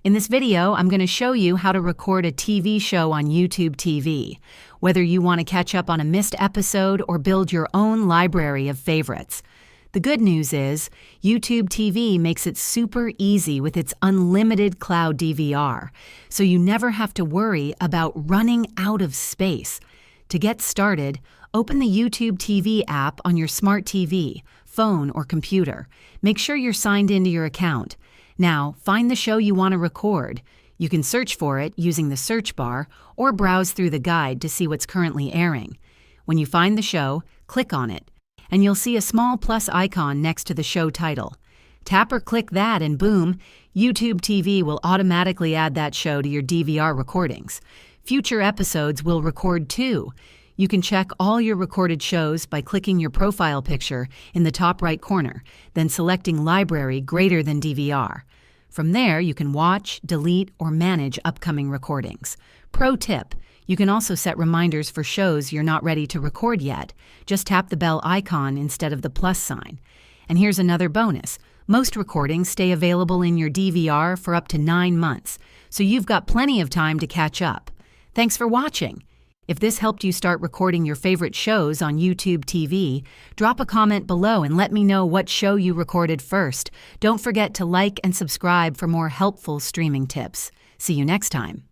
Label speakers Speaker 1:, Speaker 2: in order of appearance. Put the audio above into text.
Speaker 1: In this video, I'm going to show you how to record a TV show on YouTube TV, whether you want to catch up on a missed episode or build your own library of favorites. The good news is, YouTube TV makes it super easy with its unlimited cloud DVR, so you never have to worry about running out of space. To get started, open the YouTube TV app on your smart TV, phone, or computer. Make sure you're signed into your account. Now, find the show you want to record. You can search for it using the search bar or browse through the guide to see what's currently airing. When you find the show, click on it, and you'll see a small plus icon next to the show title. Tap or click that and boom, YouTube TV will automatically add that show to your DVR recordings. Future episodes will record too. You can check all your recorded shows by clicking your profile picture in the top right corner, then selecting Library greater than DVR. From there, you can watch, delete, or manage upcoming recordings. Pro tip: you can also set reminders for shows you're not ready to record yet. Just tap the bell icon instead of the plus sign. And here's another bonus. Most recordings stay available in your DVR for up to 9 months, so you've got plenty of time to catch up. Thanks for watching. If this helped you start recording your favorite shows on YouTube TV, drop a comment below and let me know what show you recorded first. Don't forget to like and subscribe for more helpful streaming tips. See you next time.